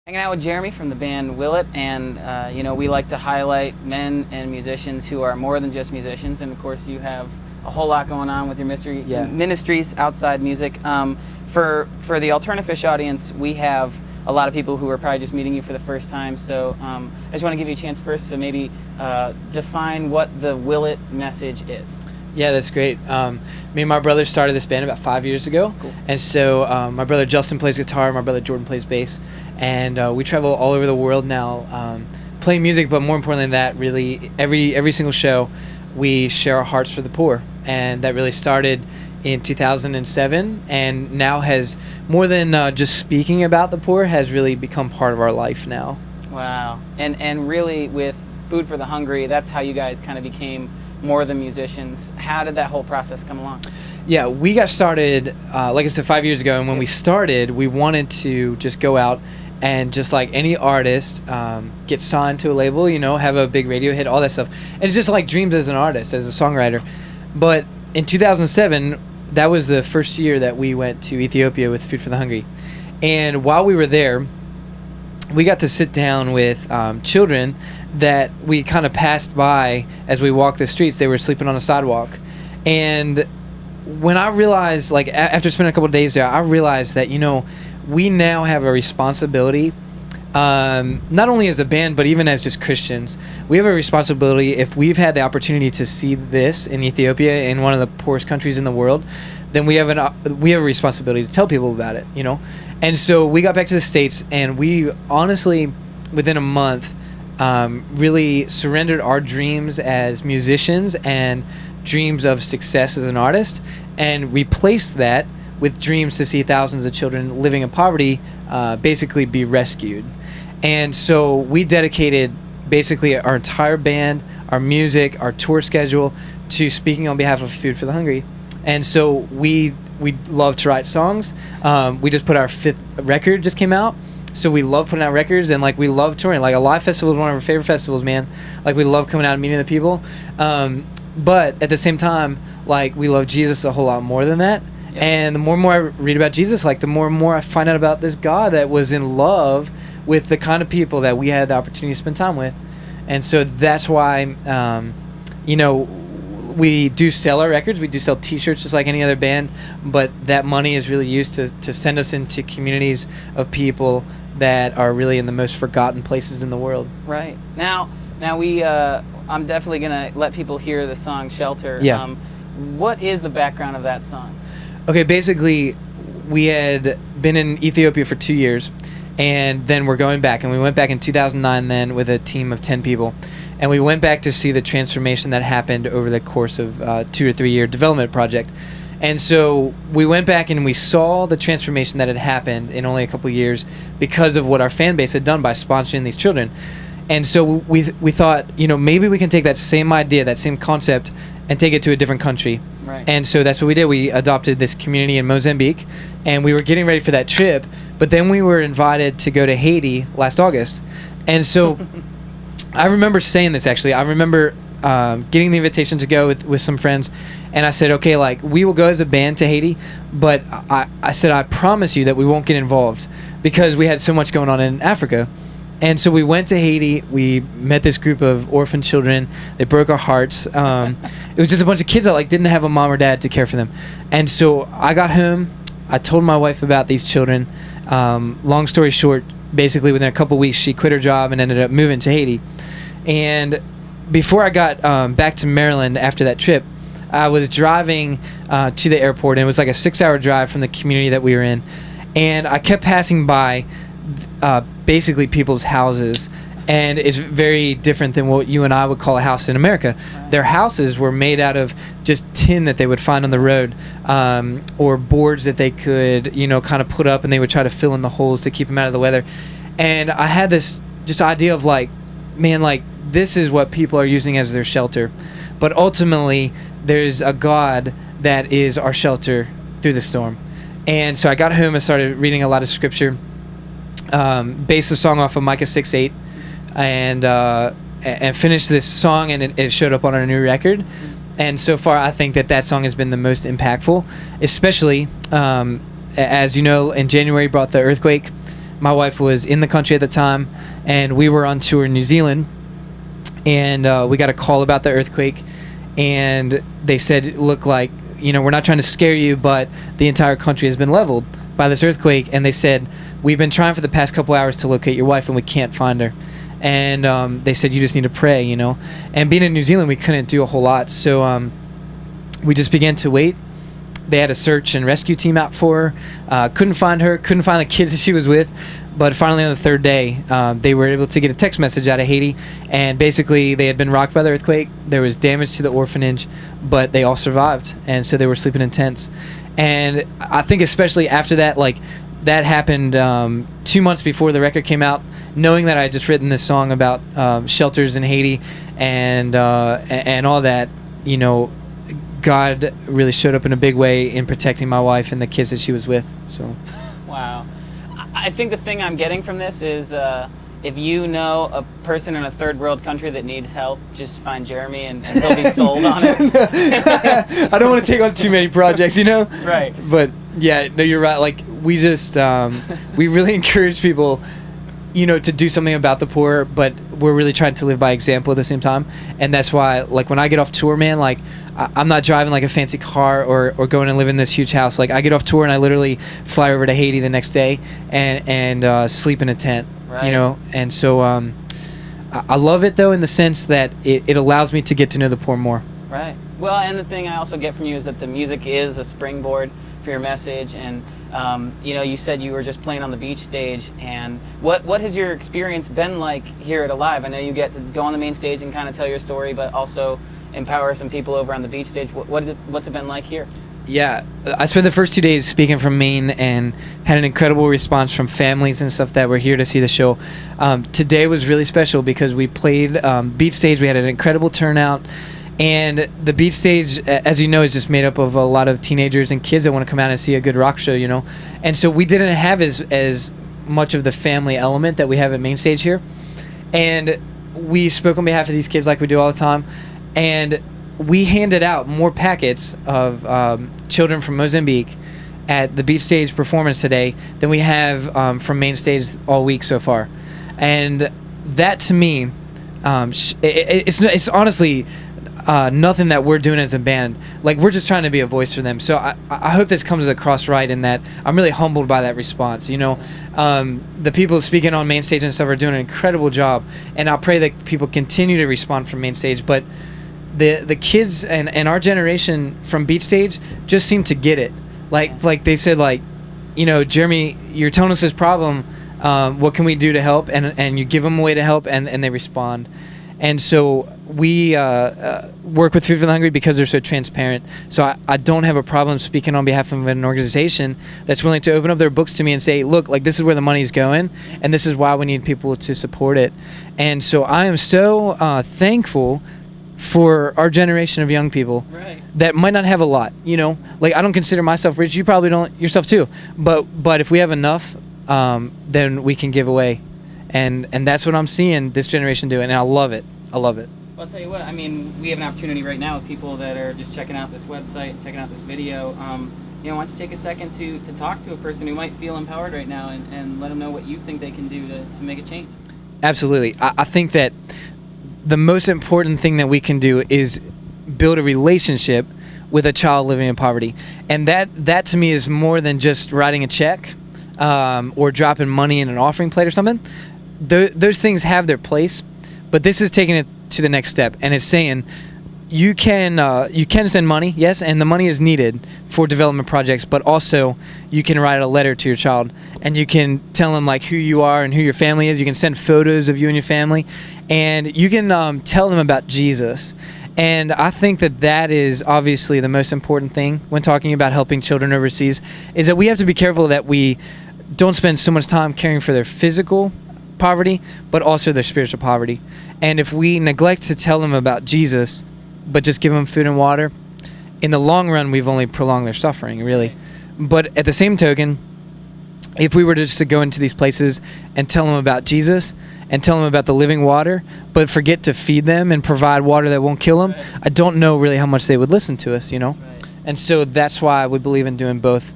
Hanging out with Jeremy from the band Willet, and you know, we like to highlight men and musicians who are more than just musicians, and of course you have a whole lot going on with your ministries outside music. For the AlternaFISH audience, we have a lot of people who are probably just meeting you for the first time, so I just want to give you a chance first to maybe define what the Willet message is. Yeah, that's great. Me and my brother started this band about 5 years ago. Cool. And so my brother Justin plays guitar, my brother Jordan plays bass, and we travel all over the world now playing music, but more importantly than that, really every single show we share our hearts for the poor, and that really started in 2007 and now has more than just speaking about the poor, has really become part of our life now. Wow. And really with Food for the Hungry, that's how you guys kind of became more than musicians. How did that whole process come along? Yeah, we got started, like I said, 5 years ago, and when we started, we wanted to just go out and just like any artist, get signed to a label, you know, have a big radio hit, all that stuff. And it's just like dreams as an artist, as a songwriter. But in 2007, that was the first year that we went to Ethiopia with Food for the Hungry. And while we were there, we got to sit down with children that we kind of passed by as we walked the streets. They were sleeping on a sidewalk. And when I realized, like after spending a couple of days there, I realized that, you know, we now have a responsibility, not only as a band, but even as just Christians. We have a responsibility, if we've had the opportunity to see this in Ethiopia, in one of the poorest countries in the world, then we have a responsibility to tell people about it, you know? And so we got back to the States, and we honestly, within a month, really surrendered our dreams as musicians and dreams of success as an artist, and replaced that with dreams to see thousands of children living in poverty basically be rescued. And so we dedicated basically our entire band, our music, our tour schedule to speaking on behalf of Food for the Hungry. And so we love to write songs. We just put our 5th record, just came out. So we love putting out records, and like we love touring. Like a live festival is one of our favorite festivals, man. Like we love coming out and meeting the people. But at the same time, like we love Jesus a whole lot more than that. Yep. And the more and more I read about Jesus, like the more and more I find out about this God that was in love with the kind of people that we had the opportunity to spend time with. And so that's why, you know, we do sell our records. We do sell T-shirts just like any other band, but that money is really used to send us into communities of people that are really in the most forgotten places in the world. Right. Now we, I'm definitely gonna let people hear the song "Shelter." Yeah. What is the background of that song? Okay, basically, we had been in Ethiopia for 2 years, and then we're going back, and we went back in 2009 then with a team of 10 people. And we went back to see the transformation that happened over the course of 2 or 3 year development project. And so we went back and we saw the transformation that had happened in only a couple years because of what our fan base had done by sponsoring these children. And so we thought, you know, maybe we can take that same idea, that same concept, and take it to a different country. Right. And so that's what we did. We adopted this community in Mozambique, and we were getting ready for that trip, but then we were invited to go to Haiti last August. And so I remember saying this, actually. I remember getting the invitation to go with some friends, and I said, okay, like, we will go as a band to Haiti, but I said, I promise you that we won't get involved, because we had so much going on in Africa. And so we went to Haiti. We met this group of orphan children. They broke our hearts. It was just a bunch of kids that like didn't have a mom or dad to care for them. And so I got home. I told my wife about these children. Long story short, basically within a couple weeks, she quit her job and ended up moving to Haiti. And before I got back to Maryland after that trip, I was driving to the airport, and it was like a 6-hour drive from the community that we were in. And I kept passing by basically people's houses, and it's very different than what you and I would call a house in America. Right. Their houses were made out of just tin that they would find on the road, or boards that they could, you know, kind of put up, and they would try to fill in the holes to keep them out of the weather. And I had this just idea of like, man, like this is what people are using as their shelter, but ultimately there's a God that is our shelter through the storm. And so I got home and started reading a lot of scripture. Based the song off of Micah 6:8, and finished this song, and it showed up on our new record. And so far, I think that song has been the most impactful, especially as you know, in January brought the earthquake. my wife was in the country at the time, and we were on tour in New Zealand, and we got a call about the earthquake, and they said, look, like, you know, we're not trying to scare you, but the entire country has been leveled by this earthquake. And they said, we've been trying for the past couple hours to locate your wife, and we can't find her. And they said, you just need to pray, you know. And being in New Zealand, we couldn't do a whole lot, so we just began to wait. They had a search and rescue team out for her. Couldn't find her, couldn't find the kids that she was with. But finally, on the third day, they were able to get a text message out of Haiti, and basically they had been rocked by the earthquake. There was damage to the orphanage, but they all survived, and so they were sleeping in tents. And I think especially after that, like, that happened 2 months before the record came out, knowing that I had just written this song about shelters in Haiti and all that, you know, God really showed up in a big way in protecting my wife and the kids that she was with. So, wow. I think the thing I'm getting from this is if you know a person in a third world country that needs help, just find Jeremy and he'll be sold on it. I don't want to take on too many projects, you know? Right. But yeah, no, you're right. Like, we just, we really encourage people, you know, to do something about the poor, but we're really trying to live by example at the same time. And that's why, like, when I get off tour, man, like, I'm not driving like a fancy car or going and live in this huge house. Like, I get off tour and I literally fly over to Haiti the next day and sleep in a tent, right. You know. And so I love it, though, in the sense that it allows me to get to know the poor more. Right. Well, and the thing I also get from you is that the music is a springboard for your message. And you know, you said you were just playing on the beach stage, and what has your experience been like here at Alive? I know you get to go on the main stage and kind of tell your story, but also empower some people over on the beach stage. What's it been like here? Yeah, I spent the first 2 days speaking from Maine and had an incredible response from families and stuff that were here to see the show. Today was really special because we played beach stage. We had an incredible turnout. And the beach stage, as you know, is just made up of a lot of teenagers and kids that want to come out and see a good rock show, you know. And so we didn't have as much of the family element that we have at main stage here. And we spoke on behalf of these kids like we do all the time. And we handed out more packets of children from Mozambique at the beach stage performance today than we have from main stage all week so far. And that, to me, it's honestly nothing that we're doing as a band. Like, we're just trying to be a voice for them. So I hope this comes across right, in that I'm really humbled by that response. You know, the people speaking on main stage and stuff are doing an incredible job, and I pray that people continue to respond from main stage. But the kids and our generation from beach stage just seem to get it. Like they said, like, you know, Jeremy, you're telling us this problem. What can we do to help? And you give them a way to help, and they respond. And so we work with Food for the Hungry because they're so transparent. So I don't have a problem speaking on behalf of an organization that's willing to open up their books to me and say, look, like, this is where the money's going, and this is why we need people to support it. And so I am so thankful for our generation of young people, right, that might not have a lot, you know. Like, I don't consider myself rich. You probably don't yourself too. But if we have enough, then we can give away. And that's what I'm seeing this generation do, and I love it. I love it. Well, I'll tell you what, I mean, we have an opportunity right now with people that are just checking out this website and checking out this video. You know, why don't you take a second to talk to a person who might feel empowered right now and let them know what you think they can do to make a change? Absolutely. I think that the most important thing that we can do is build a relationship with a child living in poverty. And that to me is more than just writing a check or dropping money in an offering plate or something. Those things have their place, but this is taking it to the next step, and it's saying you can send money, yes, and the money is needed for development projects, but also you can write a letter to your child, and you can tell them, like, who you are and who your family is. You can send photos of you and your family, and you can tell them about Jesus. And I think that is obviously the most important thing when talking about helping children overseas, is that we have to be careful that we don't spend so much time caring for their physical poverty, but also their spiritual poverty. And if we neglect to tell them about Jesus, but just give them food and water, in the long run, we've only prolonged their suffering, really. But at the same token, if we were just to go into these places and tell them about Jesus and tell them about the living water, but forget to feed them and provide water that won't kill them, I don't know really how much they would listen to us, you know? And so that's why we believe in doing both.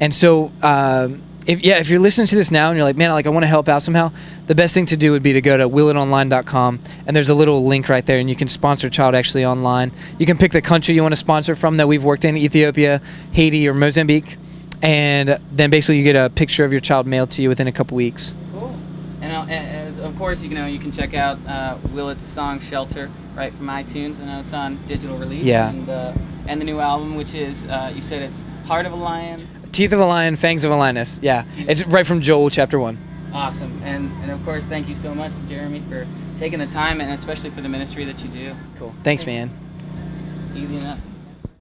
And so if you're listening to this now and you're like, man, I want to help out somehow, the best thing to do would be to go to willetonline.com, and there's a little link right there, and you can sponsor a child actually online. You can pick the country you want to sponsor from that we've worked in, Ethiopia, Haiti, or Mozambique, and then basically you get a picture of your child mailed to you within a couple weeks. Cool. And as, of course, you can check out Willet's song "Shelter" right from iTunes. I know it's on digital release. Yeah. And the new album, which is you said it's "Heart of a Lion." Teeth of a Lion, Fangs of a Lioness. Yeah, it's right from Joel chapter 1. Awesome. And of course, thank you so much, Jeremy, for taking the time, and especially for the ministry that you do. Cool. Thanks, man. Easy enough.